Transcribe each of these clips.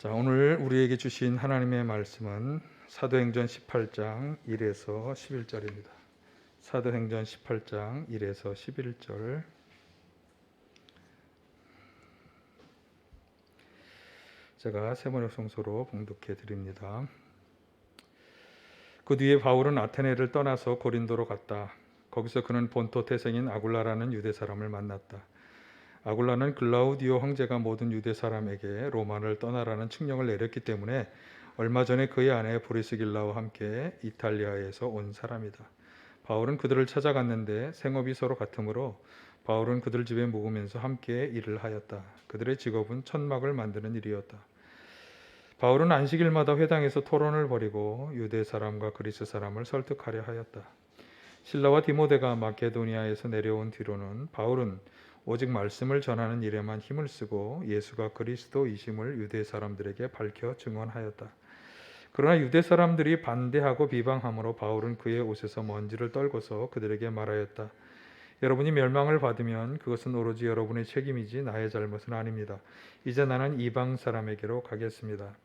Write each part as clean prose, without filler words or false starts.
자, 오늘 우리에게 주신 하나님의 말씀은 사도행전 18장 1에서 11절입니다. 사도행전 18장 1에서 11절. 제가 세번역 성소로 봉독해 드립니다. 그 뒤에 바울은 아테네를 떠나서 고린도로 갔다. 거기서 그는 본토 태생인 아굴라라는 유대 사람을 만났다. 아굴라는 글라우디오 황제가 모든 유대 사람에게 로마를 떠나라는 칙령을 내렸기 때문에 얼마 전에 그의 아내 브리스길라와 함께 이탈리아에서 온 사람이다. 바울은 그들을 찾아갔는데 생업이 서로 같으므로 바울은 그들 집에 묵으면서 함께 일을 하였다. 그들의 직업은 천막을 만드는 일이었다. 바울은 안식일마다 회당에서 토론을 벌이고 유대 사람과 그리스 사람을 설득하려 하였다. 실라와 디모데가 마케도니아에서 내려온 뒤로는 바울은 오직 말씀을 전하는 일에만 힘을 쓰고 예수가 그리스도이심을 유대 사람들에게 밝혀 증언하였다. 그러나 유대 사람들이 반대하고 비방함으로 바울은 그의 옷에서 먼지를 떨고서 그들에게 말하였다. 여러분이 멸망을 받으면 그것은 오로지 여러분의 책임이지 나의 잘못은 아닙니다. 이제 나는 이방 사람에게로 가겠습니다.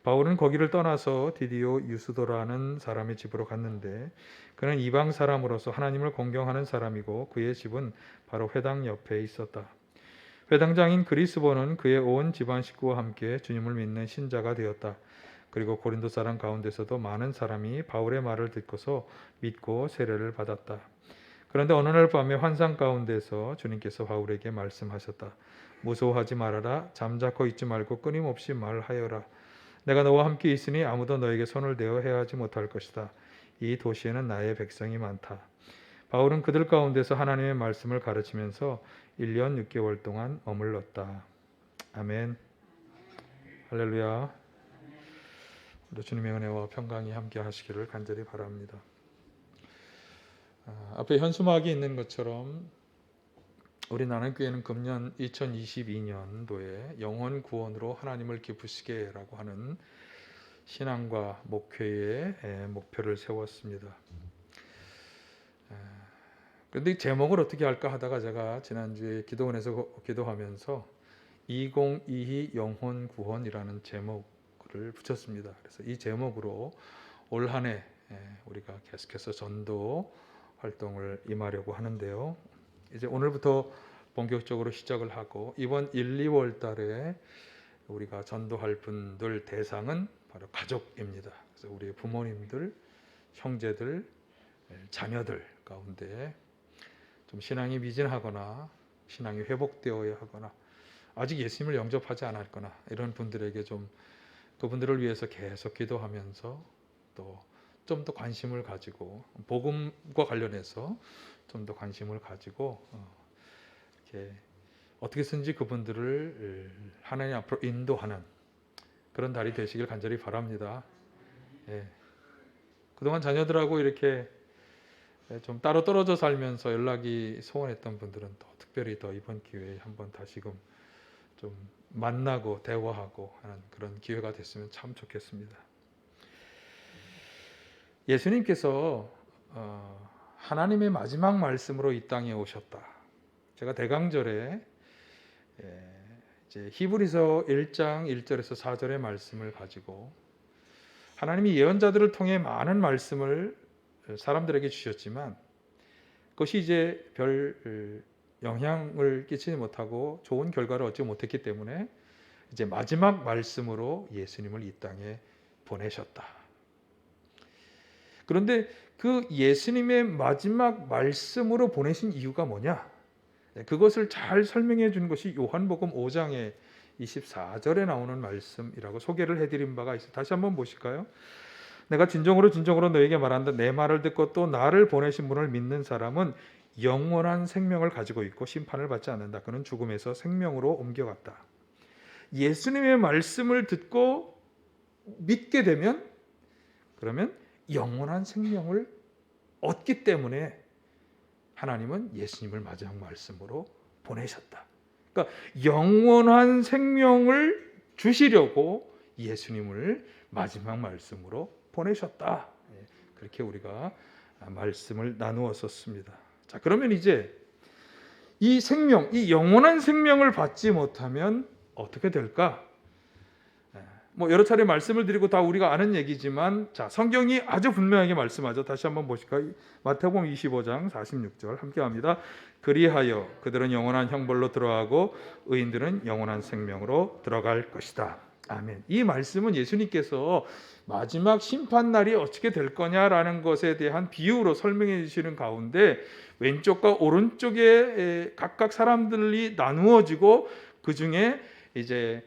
바울은 거기를 떠나서 디디오 유스도라는 사람의 집으로 갔는데 그는 이방 사람으로서 하나님을 공경하는 사람이고 그의 집은 바로 회당 옆에 있었다. 회당장인 그리스보는 그의 온 집안 식구와 함께 주님을 믿는 신자가 되었다. 그리고 고린도 사람 가운데서도 많은 사람이 바울의 말을 듣고서 믿고 세례를 받았다. 그런데 어느 날 밤에 환상 가운데서 주님께서 바울에게 말씀하셨다. 무서워하지 말아라. 잠자코 있지 말고 끊임없이 말하여라. 내가 너와 함께 있으니 아무도 너에게 손을 대어 해하지 못할 것이다. 이 도시에는 나의 백성이 많다. 바울은 그들 가운데서 하나님의 말씀을 가르치면서 1년 6개월 동안 머물렀다. 아멘. 할렐루야. 우리 주님의 은혜와 평강이 함께 하시기를 간절히 바랍니다. 앞에 현수막이 있는 것처럼 우리 나눔교회는 금년 2022년도에 영혼 구원으로 하나님을 기쁘시게라고 하는 신앙과 목회의 목표를 세웠습니다. 그런데 제목을 어떻게 할까 하다가 제가 지난주에 기도원에서 기도하면서 2022 영혼 구원이라는 제목을 붙였습니다. 그래서 이 제목으로 올 한 해 우리가 계속해서 전도 활동을 임하려고 하는데요. 이제 오늘부터 본격적으로 시작을 하고 이번 1, 2월 달에 우리가 전도할 분들 대상은 바로 가족입니다. 그래서 우리 부모님들, 형제들, 자녀들 가운데 좀 신앙이 미진하거나 신앙이 회복되어야 하거나 아직 예수님을 영접하지 않았거나 이런 분들에게 좀 그분들을 위해서 계속 기도하면서 또 좀 더 관심을 가지고 복음과 관련해서 좀 더 관심을 가지고 이렇게 어떻게든지 그분들을 하나님 앞으로 인도하는 그런 달이 되시길 간절히 바랍니다. 그동안 자녀들하고 이렇게 좀 따로 떨어져 살면서 연락이 소원했던 분들은 더 특별히 더 이번 기회에 한번 다시금 좀 만나고 대화하고 하는 그런 기회가 됐으면 참 좋겠습니다. 예수님께서 하나님의 마지막 말씀으로 이 땅에 오셨다. 제가 대강절에 이제 히브리서 1장 1절에서 4절의 말씀을 가지고 하나님이 예언자들을 통해 많은 말씀을 사람들에게 주셨지만 그것이 이제 별 영향을 끼치지 못하고 좋은 결과를 얻지 못했기 때문에 이제 마지막 말씀으로 예수님을 이 땅에 보내셨다. 그런데 그 예수님의 마지막 말씀으로 보내신 이유가 뭐냐? 그것을 잘 설명해 준 것이 요한복음 5장의 24절에 나오는 말씀이라고 소개를 해드린 바가 있어요. 다시 한번 보실까요? 내가 진정으로 너에게 말한다. 내 말을 듣고 또 나를 보내신 분을 믿는 사람은 영원한 생명을 가지고 있고 심판을 받지 않는다. 그는 죽음에서 생명으로 옮겨갔다. 예수님의 말씀을 듣고 믿게 되면 그러면 영원한 생명을 얻기 때문에 하나님은 예수님을 마지막 말씀으로 보내셨다. 그러니까 영원한 생명을 주시려고 예수님을 마지막 말씀으로 보내셨다. 그렇게 우리가 말씀을 나누었었습니다. 자, 그러면 이제 이 생명, 이 영원한 생명을 받지 못하면 어떻게 될까? 뭐 여러 차례 말씀을 드리고 다 우리가 아는 얘기지만, 자, 성경이 아주 분명하게 말씀하죠. 다시 한번 보실까요? 마태복음 25장 46절 함께 합니다. 그리하여 그들은 영원한 형벌로 들어가고 의인들은 영원한 생명으로 들어갈 것이다. 아멘. 이 말씀은 예수님께서 마지막 심판날이 어떻게 될 거냐라는 것에 대한 비유로 설명해 주시는 가운데, 왼쪽과 오른쪽에 각각 사람들이 나누어지고 그 중에 이제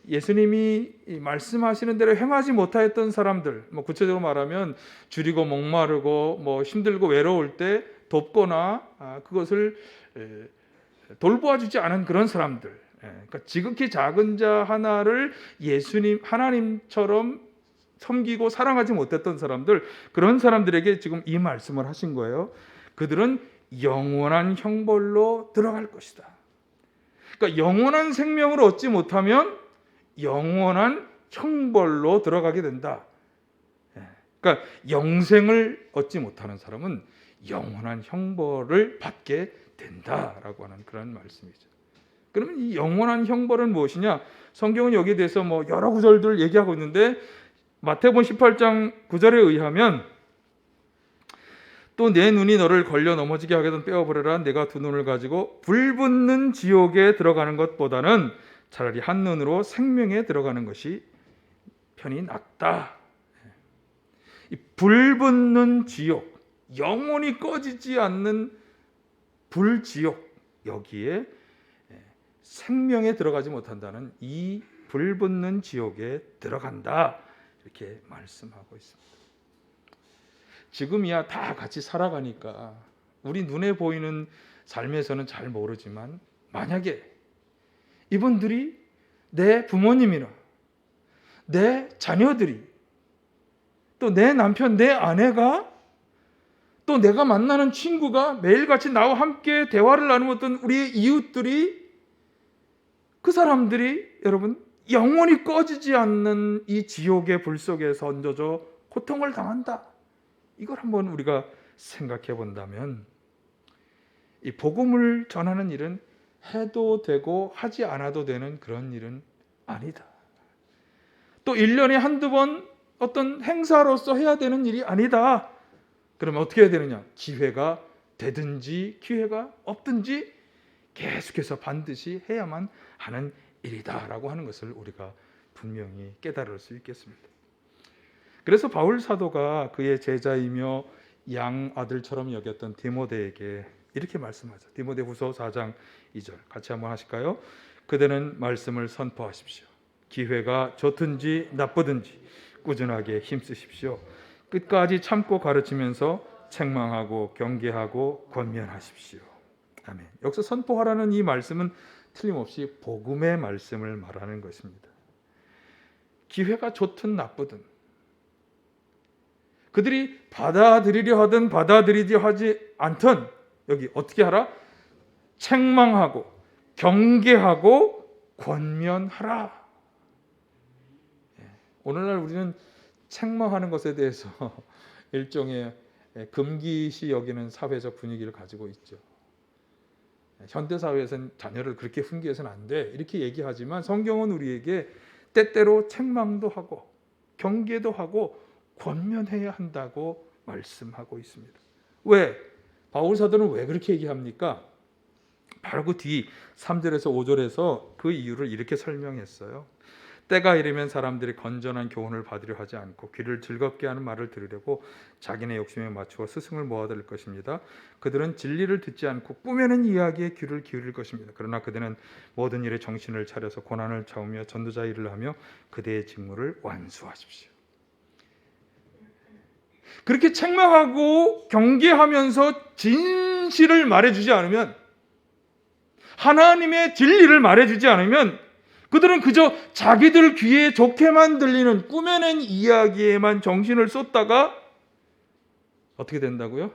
예수님이 말씀하시는 대로 행하지 못하였던 사람들, 뭐 구체적으로 말하면 줄이고 목마르고 뭐 힘들고 외로울 때 돕거나 그것을 돌보아 주지 않은 그런 사람들, 그러니까 지극히 작은 자 하나를 예수님 하나님처럼 섬기고 사랑하지 못했던 사람들, 그런 사람들에게 지금 이 말씀을 하신 거예요. 그들은 영원한 형벌로 들어갈 것이다. 그러니까 영원한 생명을 얻지 못하면 영원한 형벌로 들어가게 된다. 그러니까 영생을 얻지 못하는 사람은 영원한 형벌을 받게 된다라고 하는 그런 말씀이죠. 그러면 이 영원한 형벌은 무엇이냐? 성경은 여기에 대해서 뭐 여러 구절들 얘기하고 있는데, 마태복음 18장 9절에 의하면 또 내 눈이 너를 걸려 넘어지게 하거든 빼어버려라. 내가 두 눈을 가지고 불붙는 지옥에 들어가는 것보다는 차라리 한 눈으로 생명에 들어가는 것이 편히 낫다. 이 불붙는 지옥, 영원히 꺼지지 않는 불지옥, 여기에 생명에 들어가지 못한다는 이 불붙는 지옥에 들어간다, 이렇게 말씀하고 있습니다. 지금이야 다 같이 살아가니까 우리 눈에 보이는 삶에서는 잘 모르지만, 만약에 이분들이 내 부모님이나 내 자녀들이, 또 내 남편, 내 아내가, 또 내가 만나는 친구가, 매일같이 나와 함께 대화를 나누었던 우리의 이웃들이, 그 사람들이 여러분 영원히 꺼지지 않는 이 지옥의 불 속에서 얹어져 고통을 당한다. 이걸 한번 우리가 생각해 본다면, 이 복음을 전하는 일은 해도 되고 하지 않아도 되는 그런 일은 아니다. 또 1년에 한두 번 어떤 행사로서 해야 되는 일이 아니다. 그러면 어떻게 해야 되느냐? 기회가 되든지 기회가 없든지 계속해서 반드시 해야만 하는 일이다라고 하는 것을 우리가 분명히 깨달을 수 있겠습니다. 그래서 바울 사도가 그의 제자이며 양아들처럼 여겼던 디모데에게 이렇게 말씀하죠. 디모데후서 4장 2절 같이 한번 하실까요? 그대는 말씀을 선포하십시오. 기회가 좋든지 나쁘든지 꾸준하게 힘쓰십시오. 끝까지 참고 가르치면서 책망하고 경계하고 권면하십시오. 아멘. 여기서 선포하라는 이 말씀은 틀림없이 복음의 말씀을 말하는 것입니다. 기회가 좋든 나쁘든, 그들이 받아들이려 하든 받아들이지 하지 않든, 여기 어떻게 하라? 책망하고 경계하고 권면하라. 오늘날 우리는 책망하는 것에 대해서 일종의 금기시 여기는 사회적 분위기를 가지고 있죠. 현대 사회에서는 자녀를 그렇게 훈계해서는 안 돼, 이렇게 얘기하지만 성경은 우리에게 때때로 책망도 하고 경계도 하고 권면해야 한다고 말씀하고 있습니다. 왜? 바울 사도는 왜 그렇게 얘기합니까? 바로 그 뒤 3절에서 5절에서 그 이유를 이렇게 설명했어요. 때가 이르면 사람들이 건전한 교훈을 받으려 하지 않고 귀를 즐겁게 하는 말을 들으려고 자기네 욕심에 맞추어 스승을 모아들 것입니다. 그들은 진리를 듣지 않고 꾸며낸 이야기에 귀를 기울일 것입니다. 그러나 그들은 모든 일에 정신을 차려서 고난을 참으며 전도자 일을 하며 그대의 직무를 완수하십시오. 그렇게 책망하고 경계하면서 진실을 말해주지 않으면, 하나님의 진리를 말해주지 않으면, 그들은 그저 자기들 귀에 좋게만 들리는 꾸며낸 이야기에만 정신을 쏟다가 어떻게 된다고요?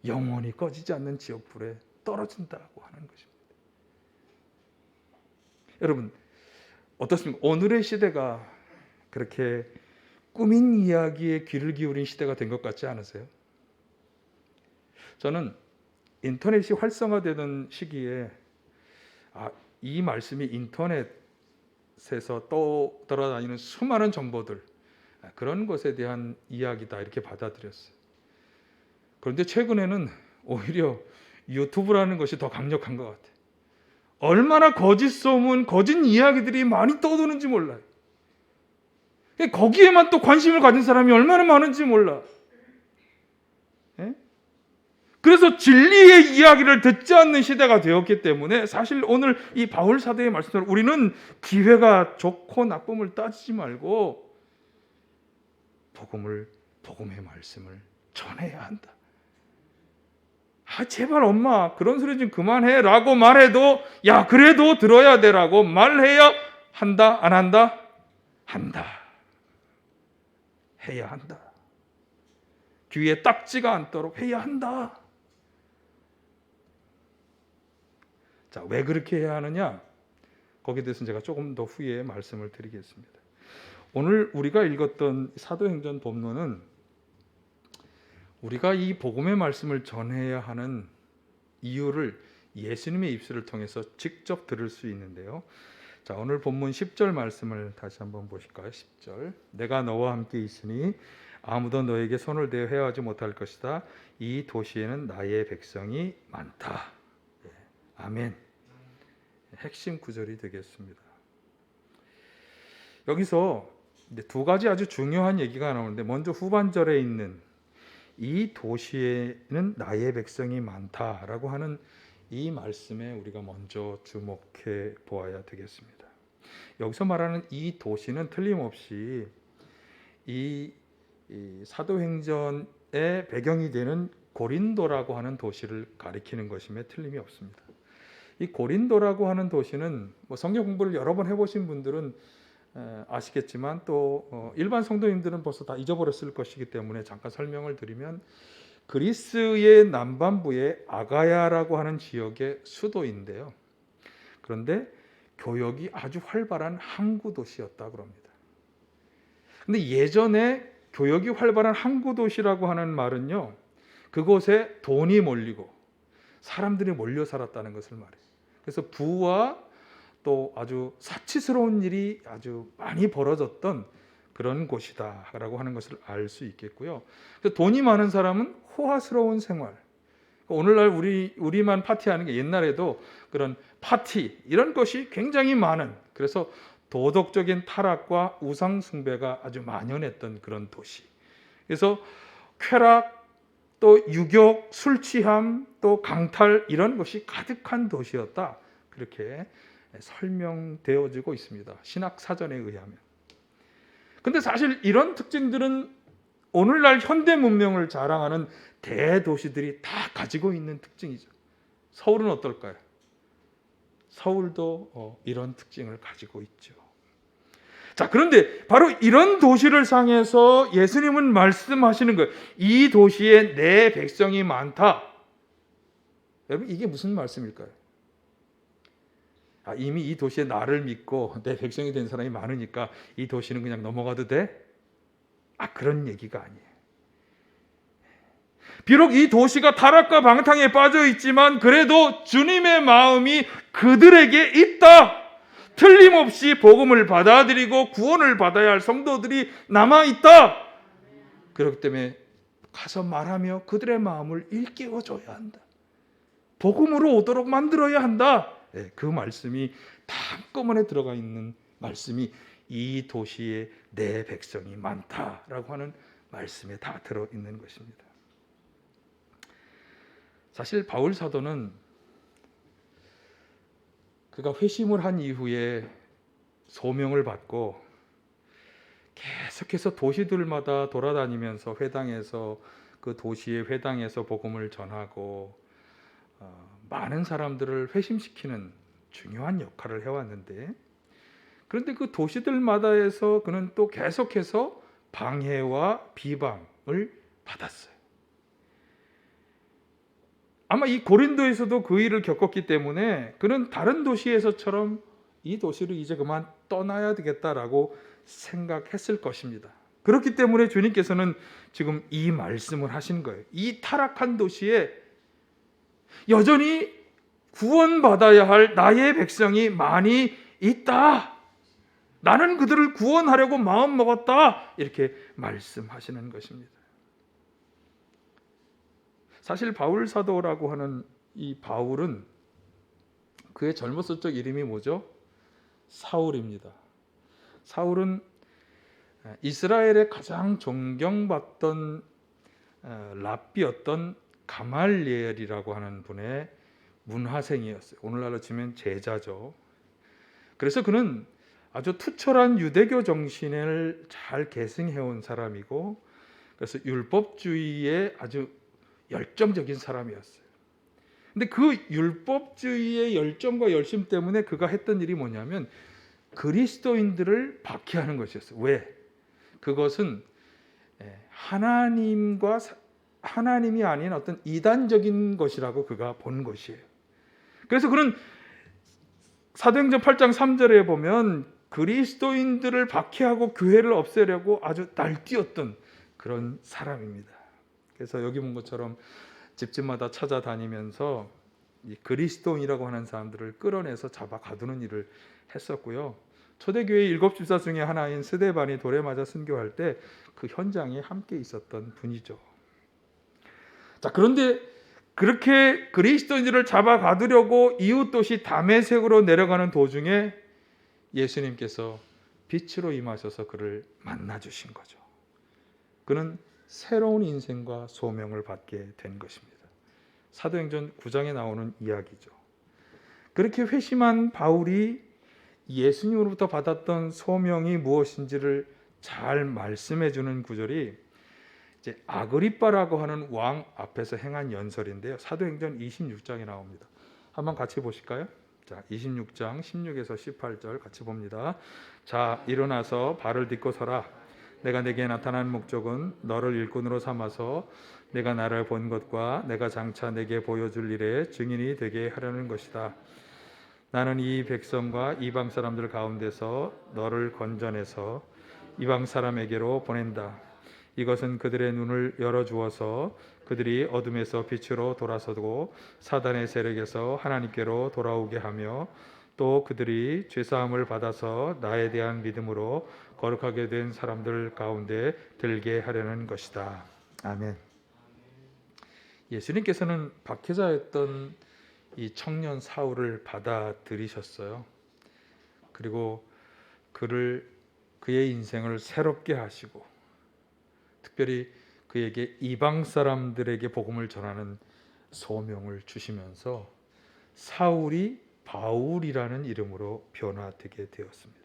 영원히 꺼지지 않는 지옥불에 떨어진다고 하는 것입니다. 여러분, 어떻습니까? 오늘의 시대가 그렇게 꾸민 이야기에 귀를 기울인 시대가 된 것 같지 않으세요? 저는 인터넷이 활성화되던 시기에 이 말씀이 인터넷을 곳에서 또 돌아다니는 수많은 정보들, 그런 것에 대한 이야기다 이렇게 받아들였어요. 그런데 최근에는 오히려 유튜브라는 것이 더 강력한 것 같아요. 얼마나 거짓 소문, 거짓 이야기들이 많이 떠도는지 몰라요. 거기에만 또 관심을 가진 사람이 얼마나 많은지 몰라. 예? 그래서 진리의 이야기를 듣지 않는 시대가 되었기 때문에 사실 오늘 이 바울 사도의 말씀대로 우리는 기회가 좋고 나쁨을 따지지 말고 복음의 말씀을 전해야 한다. 제발 엄마 그런 소리 좀 그만해 라고 말해도 야 그래도 들어야 되라고 말해야 한다 안 한다? 한다. 해야 한다. 귀에 딱지가 않도록 해야 한다. 자, 왜 그렇게 해야 하느냐? 거기에 대해서는 제가 조금 더 후에 말씀을 드리겠습니다. 오늘 우리가 읽었던 사도행전 본문은 우리가 이 복음의 말씀을 전해야 하는 이유를 예수님의 입술을 통해서 직접 들을 수 있는데요. 자, 오늘 본문 10절 말씀을 다시 한번 보실까요? 10절. 내가 너와 함께 있으니 아무도 너에게 손을 대어 해하지 못할 것이다. 이 도시에는 나의 백성이 많다. 아멘. 핵심 구절이 되겠습니다. 여기서 두 가지 아주 중요한 얘기가 나오는데 먼저 후반절에 있는 이 도시에는 나의 백성이 많다라고 하는 이 말씀에 우리가 먼저 주목해 보아야 되겠습니다. 여기서 말하는 이 도시는 틀림없이 이 사도행전의 배경이 되는 고린도라고 하는 도시를 가리키는 것임에 틀림이 없습니다. 이 고린도라고 하는 도시는 성경 공부를 여러 번 해보신 분들은 아시겠지만 또 일반 성도님들은 벌써 다 잊어버렸을 것이기 때문에 잠깐 설명을 드리면 그리스의 남반부의 아가야라고 하는 지역의 수도인데요. 그런데 교역이 아주 활발한 항구 도시였다고 합니다. 근데 예전에 교역이 활발한 항구 도시라고 하는 말은요, 그곳에 돈이 몰리고 사람들이 몰려 살았다는 것을 말해요. 그래서 부와 또 아주 사치스러운 일이 아주 많이 벌어졌던 그런 곳이다라고 하는 것을 알 수 있겠고요. 그래서 돈이 많은 사람은 호화스러운 생활. 오늘날 우리만 파티하는 게 옛날에도 그런 파티 이런 것이 굉장히 많은, 그래서 도덕적인 타락과 우상 숭배가 아주 만연했던 그런 도시. 그래서 쾌락, 또 유격, 술 취함, 또 강탈 이런 것이 가득한 도시였다. 그렇게 설명되어지고 있습니다. 신학 사전에 의하면. 근데 사실 이런 특징들은 오늘날 현대 문명을 자랑하는 대도시들이 다 가지고 있는 특징이죠. 서울은 어떨까요? 서울도 이런 특징을 가지고 있죠. 자, 그런데 바로 이런 도시를 향해서 예수님은 말씀하시는 거예요. 이 도시에 내 백성이 많다. 여러분, 이게 무슨 말씀일까요? 이미 이 도시에 나를 믿고 내 백성이 된 사람이 많으니까 이 도시는 그냥 넘어가도 돼? 그런 얘기가 아니에요. 비록 이 도시가 타락과 방탕에 빠져 있지만 그래도 주님의 마음이 그들에게 있다. 틀림없이 복음을 받아들이고 구원을 받아야 할 성도들이 남아있다. 그렇기 때문에 가서 말하며 그들의 마음을 일깨워줘야 한다. 복음으로 오도록 만들어야 한다. 그 말씀이 다 한꺼번에 들어가 있는 말씀이 이 도시에 내 백성이 많다라고 하는 말씀에 다 들어있는 것입니다. 사실 바울 사도는 그가 회심을 한 이후에 소명을 받고 계속해서 도시들마다 돌아다니면서 회당에서 그 도시의 회당에서 복음을 전하고 많은 사람들을 회심시키는 중요한 역할을 해왔는데, 그런데 그 도시들마다에서 그는 또 계속해서 방해와 비방을 받았어요. 아마 이 고린도에서도 그 일을 겪었기 때문에 그는 다른 도시에서처럼 이 도시를 이제 그만 떠나야 되겠다라고 생각했을 것입니다. 그렇기 때문에 주님께서는 지금 이 말씀을 하신 거예요. 이 타락한 도시에 여전히 구원받아야 할 나의 백성이 많이 있다. 나는 그들을 구원하려고 마음 먹었다. 이렇게 말씀하시는 것입니다. 사실 바울 사도라고 하는 이 바울은 그의 젊었을 적 이름이 뭐죠? 사울입니다. 사울은 이스라엘의 가장 존경받던 랍비였던 가말리엘이라고 하는 분의 문화생이었어요. 오늘날로 치면 제자죠. 그래서 그는 아주 투철한 유대교 정신을 잘 계승해온 사람이고, 그래서 율법주의에 아주 열정적인 사람이었어요. 근데 그 율법주의의 열정과 열심 때문에 그가 했던 일이 뭐냐면 그리스도인들을 박해하는 것이었어요. 왜? 그것은 하나님이 아닌 어떤 이단적인 것이라고 그가 본 것이에요. 그래서 그는 사도행전 8장 3절에 보면 그리스도인들을 박해하고 교회를 없애려고 아주 날뛰었던 그런 사람입니다. 그래서 여기 본 것처럼 집집마다 찾아다니면서 이 그리스도인이라고 하는 사람들을 끌어내서 잡아 가두는 일을 했었고요. 초대교회 7집사 중에 하나인 스데반이 돌에 맞아 순교할 때 그 현장에 함께 있었던 분이죠. 자, 그런데 그렇게 그리스도인들을 잡아 가두려고 이웃 도시 다메섹으로 내려가는 도중에 예수님께서 빛으로 임하셔서 그를 만나 주신 거죠. 그는 새로운 인생과 소명을 받게 된 것입니다. 사도행전 9장에 나오는 이야기죠. 그렇게 회심한 바울이 예수님으로부터 받았던 소명이 무엇인지를 잘 말씀해 주는 구절이 이제 아그리빠라고 하는 왕 앞에서 행한 연설인데요. 사도행전 26장에 나옵니다. 한번 같이 보실까요? 자, 26장 16에서 18절 같이 봅니다. 자, 일어나서 발을 딛고 서라. 내가 내게 나타난 목적은 너를 일꾼으로 삼아서 내가 나를 본 것과 내가 장차 내게 보여줄 일의 증인이 되게 하려는 것이다. 나는 이 백성과 이방 사람들 가운데서 너를 건져내서 이방 사람에게로 보낸다. 이것은 그들의 눈을 열어주어서 그들이 어둠에서 빛으로 돌아서고 사단의 세력에서 하나님께로 돌아오게 하며 또 그들이 죄사함을 받아서 나에 대한 믿음으로 거룩하게 된 사람들 가운데 들게 하려는 것이다. 아멘. 예수님께서는 박해자였던 이 청년 사울을 받아들이셨어요. 그리고 그의 인생을 새롭게 하시고 특별히 그에게 이방 사람들에게 복음을 전하는 소명을 주시면서 사울이 바울이라는 이름으로 변화되게 되었습니다.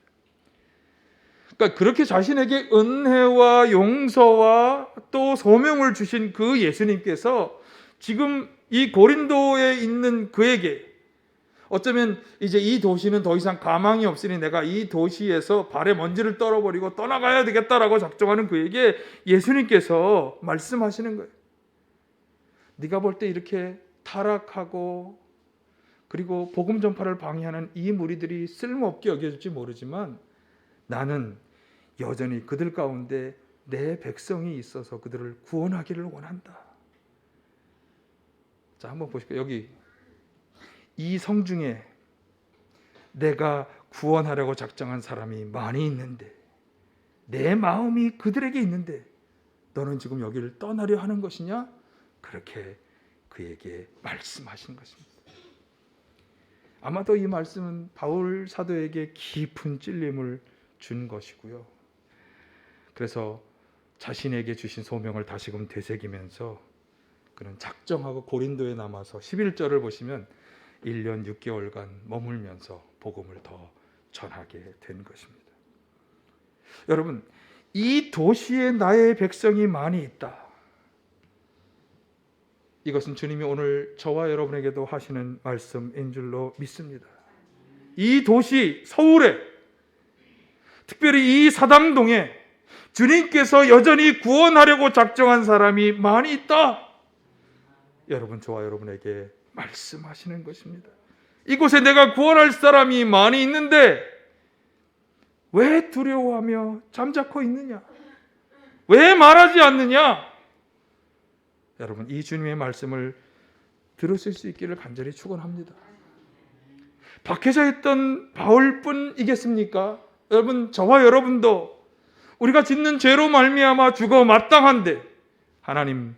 그러니까 그렇게 자신에게 은혜와 용서와 또 소명을 주신 그 예수님께서 지금 이 고린도에 있는 그에게 어쩌면 이제 이 도시는 더 이상 가망이 없으니 내가 이 도시에서 발에 먼지를 떨어버리고 떠나가야 되겠다라고 작정하는 그에게 예수님께서 말씀하시는 거예요. 네가 볼 때 이렇게 타락하고 그리고 복음 전파를 방해하는 이 무리들이 쓸모없게 여겨질지 모르지만 나는 여전히 그들 가운데 내 백성이 있어서 그들을 구원하기를 원한다. 자, 한번 보실까요? 여기 이 성 중에 내가 구원하려고 작정한 사람이 많이 있는데 내 마음이 그들에게 있는데 너는 지금 여기를 떠나려 하는 것이냐? 그렇게 그에게 말씀하신 것입니다. 아마도 이 말씀은 바울 사도에게 깊은 찔림을 준 것이고요. 그래서 자신에게 주신 소명을 다시금 되새기면서 그는 작정하고 고린도에 남아서 11절을 보시면 1년 6개월간 머물면서 복음을 더 전하게 된 것입니다. 여러분, 이 도시에 나의 백성이 많이 있다. 이것은 주님이 오늘 저와 여러분에게도 하시는 말씀인 줄로 믿습니다. 이 도시 서울에, 특별히 이 사당동에 주님께서 여전히 구원하려고 작정한 사람이 많이 있다. 여러분, 저와 여러분에게 말씀하시는 것입니다. 이곳에 내가 구원할 사람이 많이 있는데 왜 두려워하며 잠자코 있느냐? 왜 말하지 않느냐? 여러분, 이 주님의 말씀을 들으실 수 있기를 간절히 축원합니다. 박해자였던 바울뿐이겠습니까? 여러분, 저와 여러분도 우리가 짓는 죄로 말미암아 죽어 마땅한데 하나님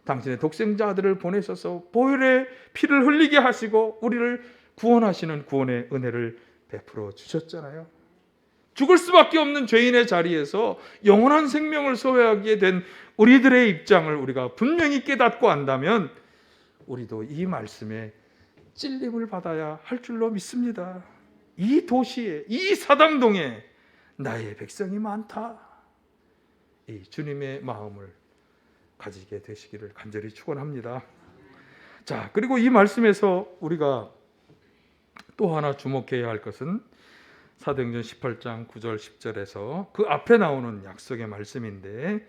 당신의 독생자 아들을 보내셔서 보혈의 피를 흘리게 하시고 우리를 구원하시는 구원의 은혜를 베풀어 주셨잖아요. 죽을 수밖에 없는 죄인의 자리에서 영원한 생명을 소유하게 된 우리들의 입장을 우리가 분명히 깨닫고 안다면 우리도 이 말씀에 찔림을 받아야 할 줄로 믿습니다. 이 도시에, 이 사당동에 나의 백성이 많다. 이 주님의 마음을 가지게 되시기를 간절히 축원합니다. 자, 그리고 이 말씀에서 우리가 또 하나 주목해야 할 것은 사도행전 18장 9절 10절에서 그 앞에 나오는 약속의 말씀인데,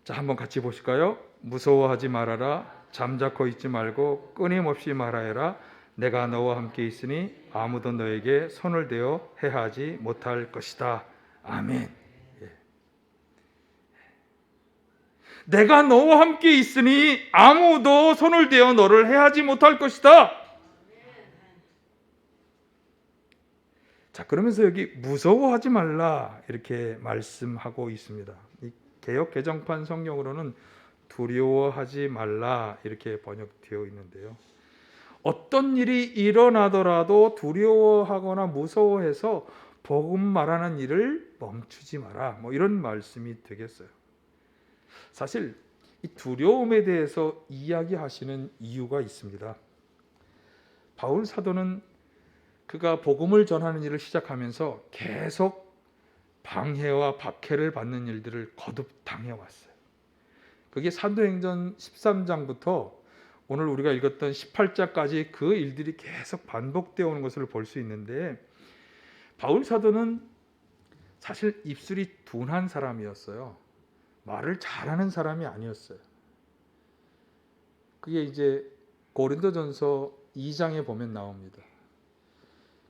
자, 한번 같이 보실까요? 무서워하지 말아라. 잠자코 있지 말고 끊임없이 말하여라. 내가 너와 함께 있으니 아무도 너에게 손을 대어 해하지 못할 것이다. 아멘. 예. 내가 너와 함께 있으니 아무도 손을 대어 너를 해하지 못할 것이다. 자, 그러면서 여기 무서워하지 말라 이렇게 말씀하고 있습니다. 이 개역 개정판 성경으로는 두려워하지 말라 이렇게 번역되어 있는데요. 어떤 일이 일어나더라도 두려워하거나 무서워해서 복음 말하는 일을 멈추지 마라. 뭐 이런 말씀이 되겠어요. 사실 이 두려움에 대해서 이야기하시는 이유가 있습니다. 바울 사도는 그가 복음을 전하는 일을 시작하면서 계속 방해와 박해를 받는 일들을 거듭 당해왔어요. 그게 사도행전 13장부터 오늘 우리가 읽었던 18장까지 그 일들이 계속 반복되어 오는 것을 볼 수 있는데, 바울 사도는 사실 입술이 둔한 사람이었어요. 말을 잘하는 사람이 아니었어요. 그게 이제 고린도전서 2장에 보면 나옵니다.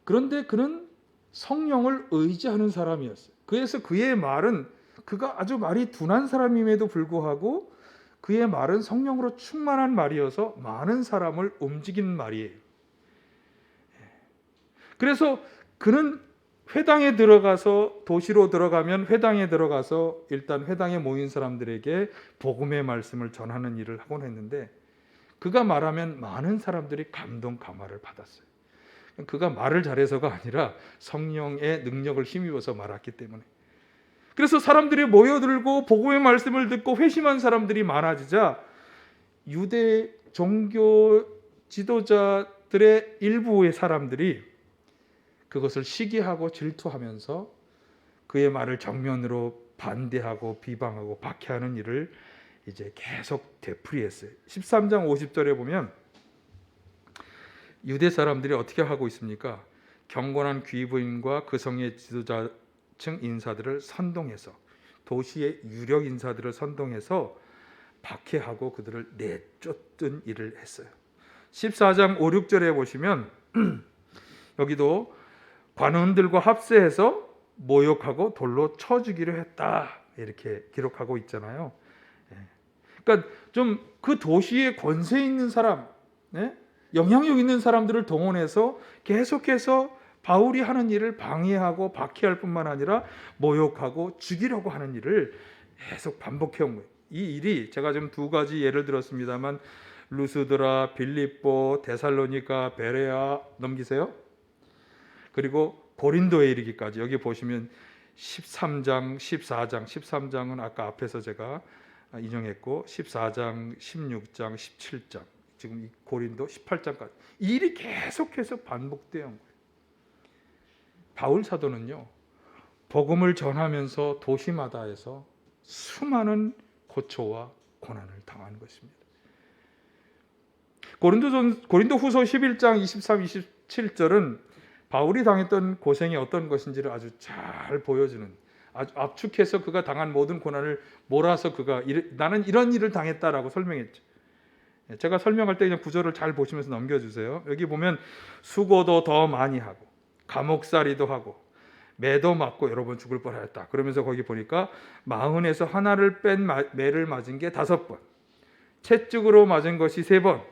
그런데 그는 성령을 의지하는 사람이었어요. 그래서 그의 말은, 그가 아주 말이 둔한 사람임에도 불구하고 그의 말은 성령으로 충만한 말이어서 많은 사람을 움직이는 말이에요. 그래서 그는 회당에 들어가서, 도시로 들어가면 회당에 들어가서 일단 회당에 모인 사람들에게 복음의 말씀을 전하는 일을 하곤 했는데, 그가 말하면 많은 사람들이 감동 감화를 받았어요. 그가 말을 잘해서가 아니라 성령의 능력을 힘입어서 말했기 때문에. 그래서 사람들이 모여들고 복음의 말씀을 듣고 회심한 사람들이 많아지자 유대 종교 지도자들의 일부의 사람들이 그것을 시기하고 질투하면서 그의 말을 정면으로 반대하고 비방하고 박해하는 일을 이제 계속 되풀이했어요. 13장 50절에 보면 유대 사람들이 어떻게 하고 있습니까? 경건한 귀부인과 그 성의 지도자층 인사들을 선동해서, 도시의 유력 인사들을 선동해서 박해하고 그들을 내쫓던 일을 했어요. 14장 5, 6절에 보시면 여기도 관원들과 합세해서 모욕하고 돌로 쳐 죽이려 했다 이렇게 기록하고 있잖아요. 그러니까 좀 그 도시에 권세 있는 사람, 영향력 있는 사람들을 동원해서 계속해서 바울이 하는 일을 방해하고 박해할 뿐만 아니라 모욕하고 죽이려고 하는 일을 계속 반복해 온 거예요. 이 일이 제가 좀 두 가지 예를 들었습니다만, 루스드라, 빌립보, 데살로니가, 베레아, 넘기세요. 그리고 고린도에 이르기까지, 여기 보시면 13장, 14장, 13장은 아까 앞에서 제가 인용했고 14장, 16장, 17장, 지금 이 고린도 18장까지 이 일이 계속해서 반복되어 온 거예요. 바울 사도는요, 복음을 전하면서 도시마다에서 수많은 고초와 고난을 당한 것입니다. 고린도 후서 11장 23, 27절은 바울이 당했던 고생이 어떤 것인지를 아주 잘 보여주는, 아주 압축해서 그가 당한 모든 고난을 몰아서 그가 나는 이런 일을 당했다라고 설명했죠. 제가 설명할 때 그냥 구절을 잘 보시면서 넘겨주세요. 여기 보면 수고도 더 많이 하고 감옥살이도 하고 매도 맞고 여러 번 죽을 뻔하였다. 그러면서 거기 보니까 마흔에서 하나를 뺀 매를 맞은 게 5번, 채찍으로 맞은 것이 3번,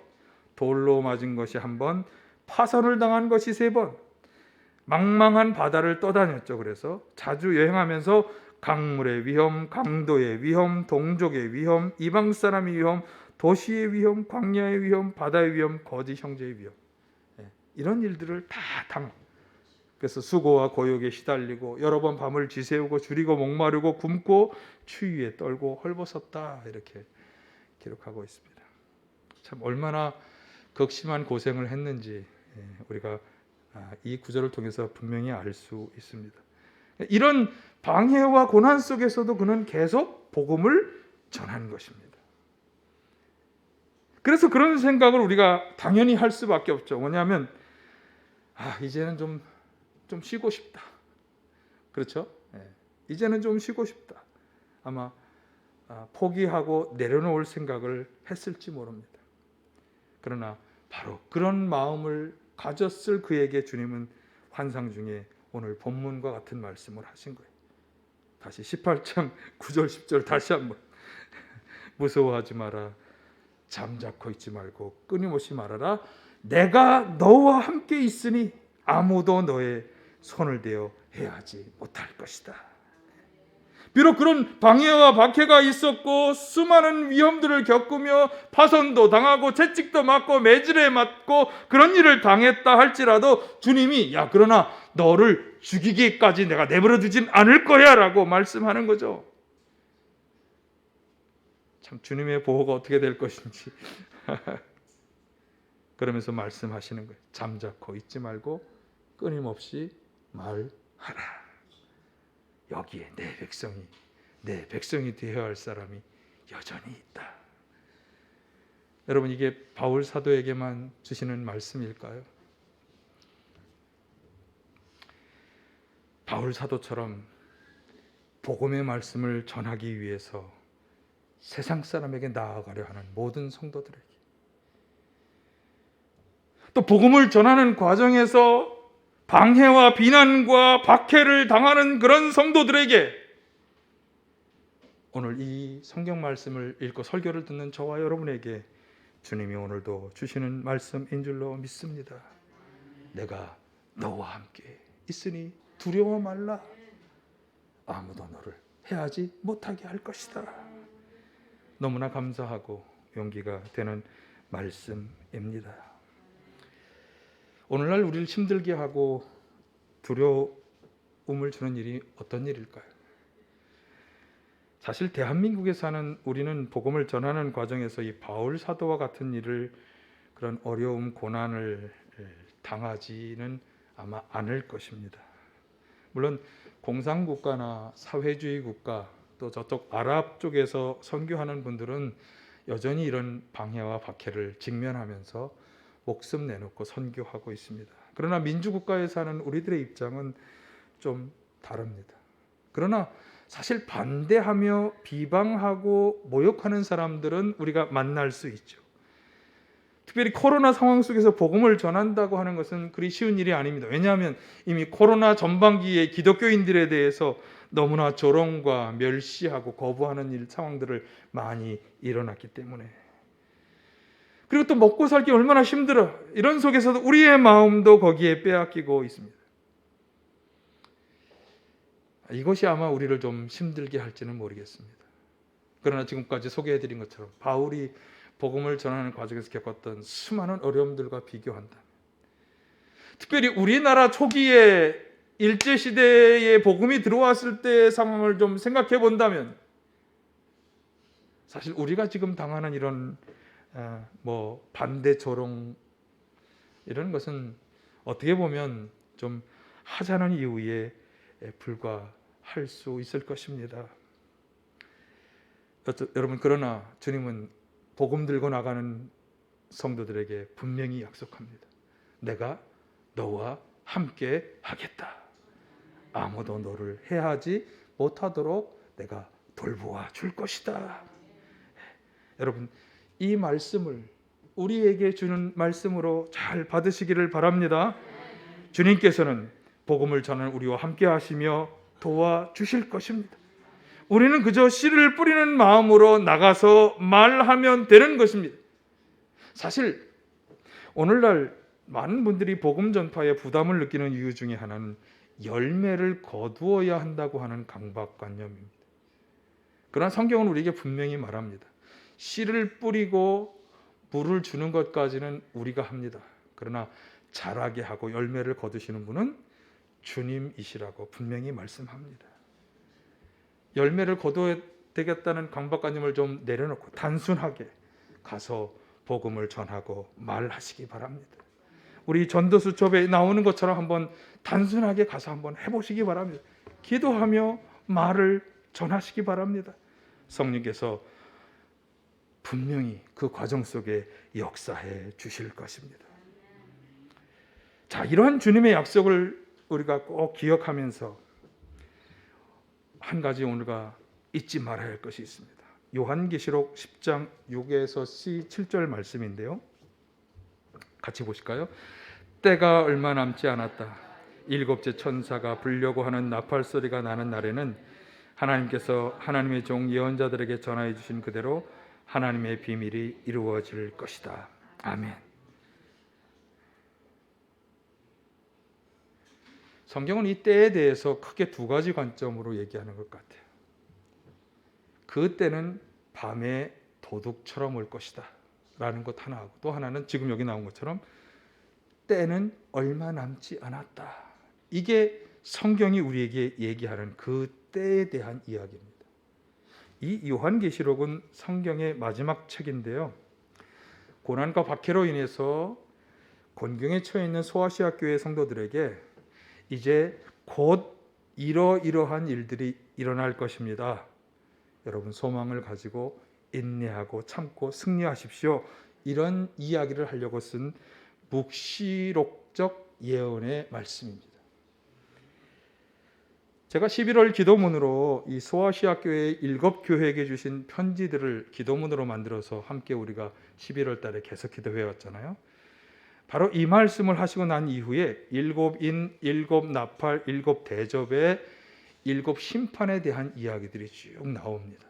돌로 맞은 것이 1번, 파선을 당한 것이 3번, 망망한 바다를 떠다녔죠. 그래서 자주 여행하면서 강물의 위험, 강도의 위험, 동족의 위험, 이방 사람의 위험, 도시의 위험, 광야의 위험, 바다의 위험, 거짓 형제의 위험, 이런 일들을 다 그래서 수고와 고역에 시달리고 여러 번 밤을 지새우고 줄이고 목마르고 굶고 추위에 떨고 헐벗었다, 이렇게 기록하고 있습니다. 참 얼마나 극심한 고생을 했는지 우리가 이 구절을 통해서 분명히 알 수 있습니다. 이런 방해와 고난 속에서도 그는 계속 복음을 전한 것입니다. 그래서 그런 생각을 우리가 당연히 할 수밖에 없죠. 뭐냐면 이제는 좀 쉬고 싶다. 그렇죠? 이제는 좀 쉬고 싶다. 아마 포기하고 내려놓을 생각을 했을지 모릅니다. 그러나 바로 그런 마음을 가졌을 그에게 주님은 환상 중에 오늘 본문과 같은 말씀을 하신 거예요. 다시 18장 9절 10절 다시 한번 무서워하지 마라. 잠자코 있지 말고 끊임없이 말하라. 내가 너와 함께 있으니 아무도 너의 손을 대어 해하지 못할 것이다. 비록 그런 방해와 박해가 있었고 수많은 위험들을 겪으며 파손도 당하고 채찍도 맞고 매질에 맞고 그런 일을 당했다 할지라도 주님이 그러나 너를 죽이기까지 내가 내버려 두진 않을 거야 라고 말씀하는 거죠. 참 주님의 보호가 어떻게 될 것인지 그러면서 말씀하시는 거예요. 잠자코 있지 말고 끊임없이 말하라. 여기에 내 백성이 되어야 할 사람이 여전히 있다. 여러분, 이게 바울 사도에게만 주시는 말씀일까요? 바울 사도처럼 복음의 말씀을 전하기 위해서 세상 사람에게 나아가려 하는 모든 성도들에게, 또 복음을 전하는 과정에서 방해와 비난과 박해를 당하는 그런 성도들에게 오늘 이 성경 말씀을 읽고 설교를 듣는 저와 여러분에게 주님이 오늘도 주시는 말씀인 줄로 믿습니다. 내가 너와 함께 있으니 두려워 말라. 아무도 너를 해하지 못하게 할 것이다. 너무나 감사하고 용기가 되는 말씀입니다. 오늘날 우리를 힘들게 하고 두려움을 주는 일이 어떤 일일까요? 사실 대한민국에 사는 우리는 복음을 전하는 과정에서 이 바울 사도와 같은 일을, 그런 어려움, 고난을 당하지는 아마 않을 것입니다. 물론 공산국가나 사회주의 국가, 또 저쪽 아랍 쪽에서 선교하는 분들은 여전히 이런 방해와 박해를 직면하면서 목숨 내놓고 선교하고 있습니다. 그러나 민주국가에 사는 우리들의 입장은 좀 다릅니다. 그러나 사실 반대하며 비방하고 모욕하는 사람들은 우리가 만날 수 있죠. 특별히 코로나 상황 속에서 복음을 전한다고 하는 것은 그리 쉬운 일이 아닙니다. 왜냐하면 이미 코로나 전반기에 기독교인들에 대해서 너무나 조롱과 멸시하고 거부하는 상황들을 많이 일어났기 때문에, 그리고 또 먹고 살기 얼마나 힘들어. 이런 속에서도 우리의 마음도 거기에 빼앗기고 있습니다. 이것이 아마 우리를 좀 힘들게 할지는 모르겠습니다. 그러나 지금까지 소개해드린 것처럼 바울이 복음을 전하는 과정에서 겪었던 수많은 어려움들과 비교한다면, 특별히 우리나라 초기에 일제시대에 복음이 들어왔을 때의 상황을 좀 생각해 본다면, 사실 우리가 지금 당하는 이런 반대 조롱, 이런 것은 어떻게 보면 좀 하찮은 이유에 불과할 수 있을 것입니다. 여러분, 그러나 주님은 복음 들고 나가는 성도들에게 분명히 약속합니다. 내가 너와 함께 하겠다. 아무도 너를 해하지 못하도록 내가 돌보아 줄 것이다. 여러분, 이 말씀을 우리에게 주는 말씀으로 잘 받으시기를 바랍니다. 주님께서는 복음을 전하는 우리와 함께 하시며 도와주실 것입니다. 우리는 그저 씨를 뿌리는 마음으로 나가서 말하면 되는 것입니다. 사실 오늘날 많은 분들이 복음 전파에 부담을 느끼는 이유 중에 하나는 열매를 거두어야 한다고 하는 강박관념입니다. 그러나 성경은 우리에게 분명히 말합니다. 씨를 뿌리고 물을 주는 것까지는 우리가 합니다. 그러나 자라게 하고 열매를 거두시는 분은 주님이시라고 분명히 말씀합니다. 열매를 거둬야 되겠다는 강박관념을 좀 내려놓고 단순하게 가서 복음을 전하고 말하시기 바랍니다. 우리 전도수첩에 나오는 것처럼 한번 단순하게 가서 한번 해보시기 바랍니다. 기도하며 말을 전하시기 바랍니다. 성령께서 분명히 그 과정 속에 역사해 주실 것입니다. 자, 이러한 주님의 약속을 우리가 꼭 기억하면서 한 가지 오늘가 잊지 말아야 할 것이 있습니다. 요한계시록 10장 6에서 7절 말씀인데요. 같이 보실까요? 때가 얼마 남지 않았다. 일곱째 천사가 불려고 하는 나팔 소리가 나는 날에는 하나님께서 하나님의 종 예언자들에게 전하여 주신 그대로 하나님의 비밀이 이루어질 것이다. 아멘. 성경은 이 때에 대해서 크게 두 가지 관점으로 얘기하는 것 같아요. 그 때는 밤에 도둑처럼 올 것이다 라는 것 하나하고, 또 하나는 지금 여기 나온 것처럼 때는 얼마 남지 않았다. 이게 성경이 우리에게 얘기하는 그 때에 대한 이야기입니다. 이 요한계시록은 성경의 마지막 책인데요. 고난과 박해로 인해서 곤경에 처해 있는 소아시아 교회 성도들에게 이제 곧 이러이러한 일들이 일어날 것입니다. 여러분 소망을 가지고 인내하고 참고 승리하십시오. 이런 이야기를 하려고 쓴 묵시록적 예언의 말씀입니다. 제가 11월 기도문으로 이 소아시아 교회의 7교회에게 주신 편지들을 기도문으로 만들어서 함께 우리가 11월 달에 계속 기도해 왔잖아요. 바로 이 말씀을 하시고 난 이후에 7인, 7나팔, 7대접의 7심판에 대한 이야기들이 쭉 나옵니다.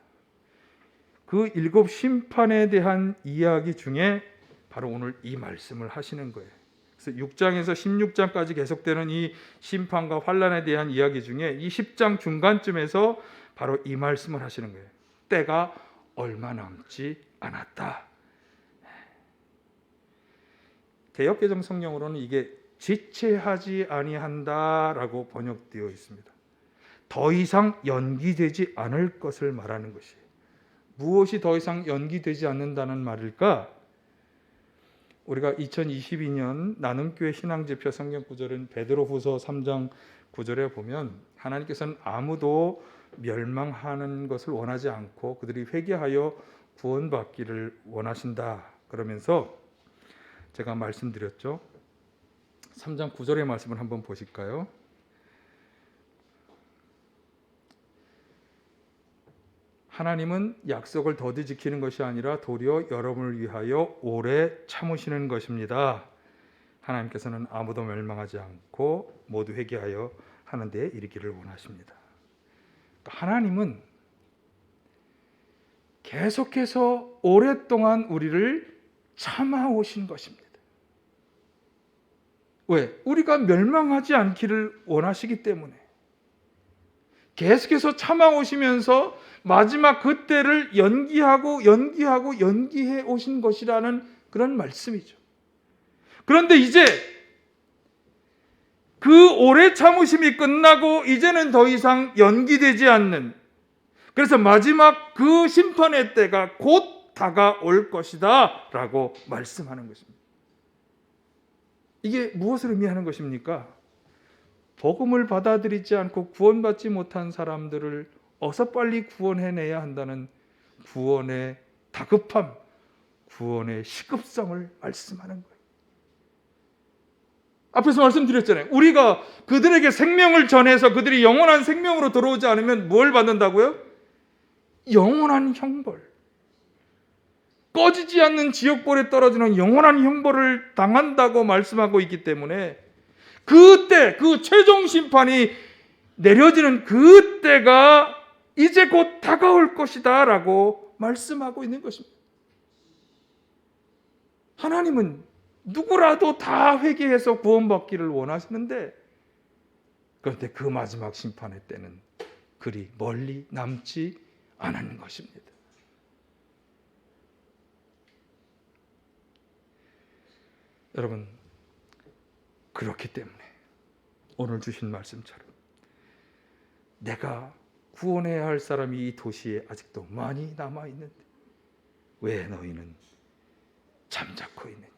그 7심판에 대한 이야기 중에 바로 오늘 이 말씀을 하시는 거예요. 그래서 6장에서 16장까지 계속되는 이 심판과 환난에 대한 이야기 중에 이 10장 중간쯤에서 바로 이 말씀을 하시는 거예요. 때가 얼마 남지 않았다. 개역개정 성경으로는 이게 지체하지 아니한다라고 번역되어 있습니다. 더 이상 연기되지 않을 것을 말하는 것이에요. 무엇이 더 이상 연기되지 않는다는 말일까? 우리가 2022년 나눔교회 신앙지표 성경 구절은 베드로후서 3장 9절에 보면 하나님께서는 아무도 멸망하는 것을 원하지 않고 그들이 회개하여 구원받기를 원하신다. 그러면서 제가 말씀드렸죠. 3장 9절의 말씀을 한번 보실까요? 하나님은 약속을 더디 지키는 것이 아니라 도리어 여러분을 위하여 오래 참으시는 것입니다. 하나님께서는 아무도 멸망하지 않고 모두 회개하여 하는 데에 이르기를 원하십니다. 그러니까 하나님은 계속해서 오랫동안 우리를 참아오신 것입니다. 왜? 우리가 멸망하지 않기를 원하시기 때문에. 계속해서 참아오시면서 마지막 그때를 연기해 오신 것이라는 그런 말씀이죠. 그런데 이제 그 오래 참으심이 끝나고 이제는 더 이상 연기되지 않는, 그래서 마지막 그 심판의 때가 곧 다가올 것이다 라고 말씀하는 것입니다. 이게 무엇을 의미하는 것입니까? 복음을 받아들이지 않고 구원받지 못한 사람들을 어서 빨리 구원해내야 한다는 구원의 다급함, 구원의 시급성을 말씀하는 거예요. 앞에서 말씀드렸잖아요. 우리가 그들에게 생명을 전해서 그들이 영원한 생명으로 들어오지 않으면 뭘 받는다고요? 영원한 형벌. 꺼지지 않는 지옥불에 떨어지는 영원한 형벌을 당한다고 말씀하고 있기 때문에 그때 그 최종 심판이 내려지는 그때가 이제 곧 다가올 것이다 라고 말씀하고 있는 것입니다. 하나님은 누구라도 다 회개해서 구원받기를 원하시는데, 그런데 그 마지막 심판의 때는 그리 멀리 남지 않은 것입니다. 여러분, 그렇기 때문에 오늘 주신 말씀처럼 내가 구원해야 할 사람이 이 도시에 아직도 많이 남아있는데 왜 너희는 잠자코 있느냐?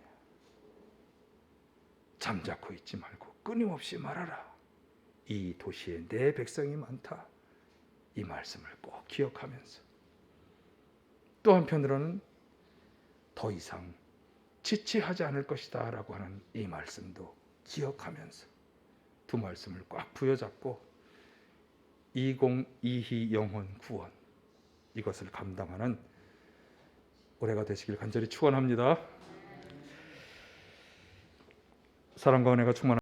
잠자코 있지 말고 끊임없이 말하라. 이 도시에 내 백성이 많다. 이 말씀을 꼭 기억하면서, 또 한편으로는 더 이상 지체하지 않을 것이다 라고 하는 이 말씀도 기억하면서 두 말씀을 꽉 부여잡고 2022 영혼 구원, 이것을 감당하는 올해가 되시길 간절히 축원합니다. 사랑과 은혜가 충만한